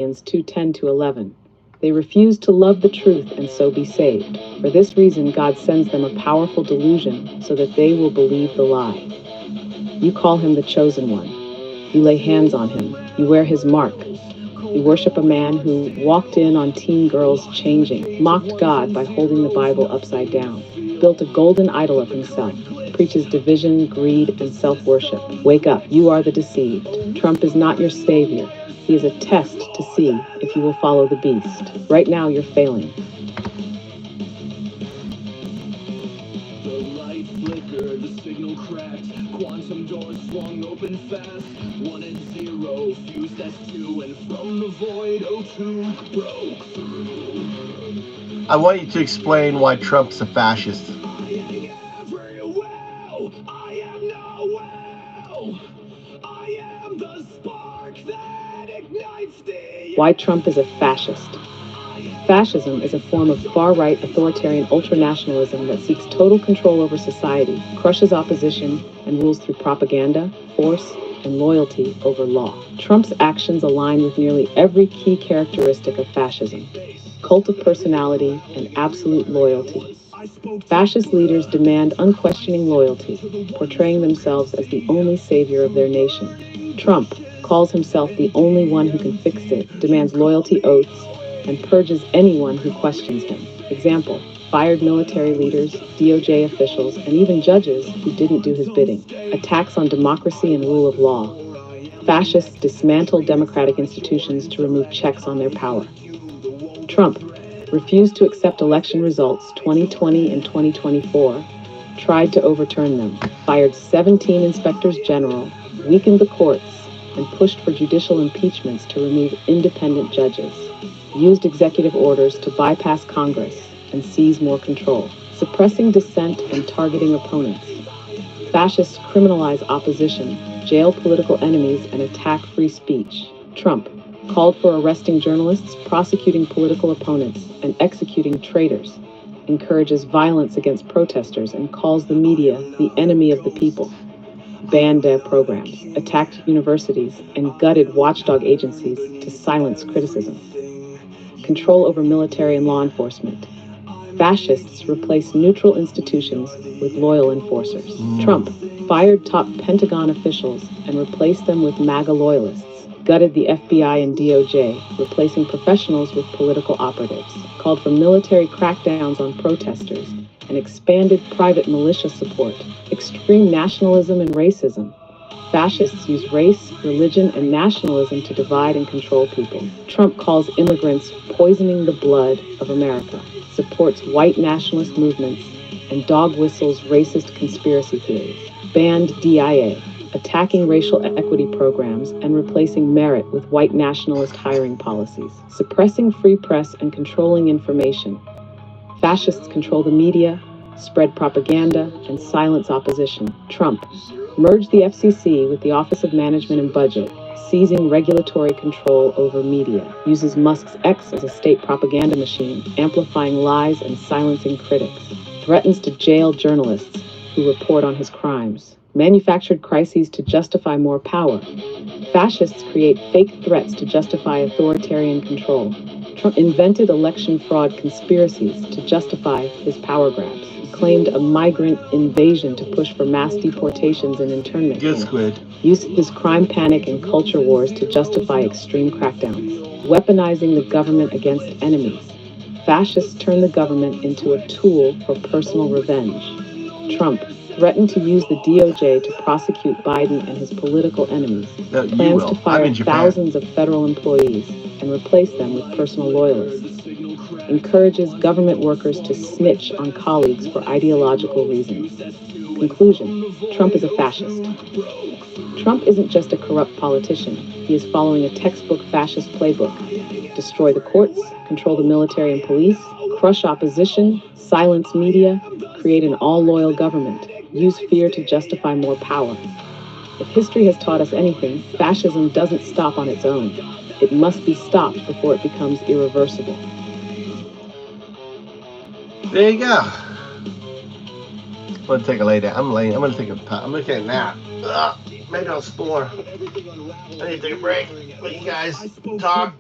Philippians 2:10-11. They refuse to love the truth and so be saved. For this reason, God sends them a powerful delusion so that they will believe the lie. You call him the chosen one. You lay hands on him. You wear his mark. You worship a man who walked in on teen girls changing, mocked God by holding the Bible upside down, built a golden idol of himself, preaches division, greed, and self-worship. Wake up, you are the deceived. Trump is not your savior. He is a test to see if you will follow the beast. Right now, you're failing. The light flickered, the signal cracked, quantum doors swung open fast. 1 and 0, fused S2, and from the void O2 broke through. I want you to explain why Trump's a fascist. I am every will, I am no will. I am the spark that ignites the... Why Trump is a fascist. Fascism is a form of far-right authoritarian ultranationalism that seeks total control over society, crushes opposition, and rules through propaganda, force, and loyalty over law. Trump's actions align with nearly every key characteristic of fascism: cult of personality and absolute loyalty. Fascist leaders demand unquestioning loyalty, portraying themselves as the only savior of their nation. Trump calls himself the only one who can fix it, demands loyalty oaths, and purges anyone who questions him. Example: fired military leaders, DOJ officials, and even judges who didn't do his bidding. Attacks on democracy and rule of law. Fascists dismantle democratic institutions to remove checks on their power. Trump refused to accept election results 2020 and 2024, tried to overturn them, fired 17 inspectors general, weakened the courts, and pushed for judicial impeachments to remove independent judges, used executive orders to bypass Congress and seize more control, suppressing dissent and targeting opponents. Fascists criminalize opposition, jail political enemies, and attack free speech. Trump called for arresting journalists, prosecuting political opponents, and executing traitors, encourages violence against protesters, and calls the media the enemy of the people. Banned their programs, attacked universities, and gutted watchdog agencies to silence criticism. Control over military and law enforcement. Fascists replace neutral institutions with loyal enforcers. Trump fired top Pentagon officials and replaced them with MAGA loyalists, gutted the FBI and DOJ, replacing professionals with political operatives, called for military crackdowns on protesters, and expanded private militia support. Extreme nationalism and racism. Fascists use race, religion, and nationalism to divide and control people. Trump calls immigrants poisoning the blood of America, supports white nationalist movements, and dog whistles racist conspiracy theories. Banned DIA, attacking racial equity programs and replacing merit with white nationalist hiring policies. Suppressing free press and controlling information. Fascists control the media, spread propaganda, and silence opposition. Trump merged the FCC with the Office of Management and Budget, seizing regulatory control over media. Uses Musk's X as a state propaganda machine, amplifying lies and silencing critics. Threatens to jail journalists who report on his crimes. Manufactured crises to justify more power. Fascists create fake threats to justify authoritarian control. Trump invented election fraud conspiracies to justify his power grabs. Claimed a migrant invasion to push for mass deportations and internment. Good squid. Used his crime panic and culture wars to justify extreme crackdowns. Weaponizing the government against enemies. Fascists turn the government into a tool for personal revenge. Trump threatened to use the DOJ to prosecute Biden and his political enemies. No, Plans to fire thousands of federal employees and replace them with personal loyalists. Encourages government workers to snitch on colleagues for ideological reasons. Conclusion: Trump is a fascist. Trump isn't just a corrupt politician. He is following a textbook fascist playbook. Destroy the courts, control the military and police, crush opposition, silence media, create an all-loyal government, use fear to justify more power. If history has taught us anything, fascism doesn't stop on its own. It must be stopped before it becomes irreversible. There you go. I'm gonna take a lay down. I'm gonna take a nap. Maybe I'll snore. I need to take a break. Let you guys talk.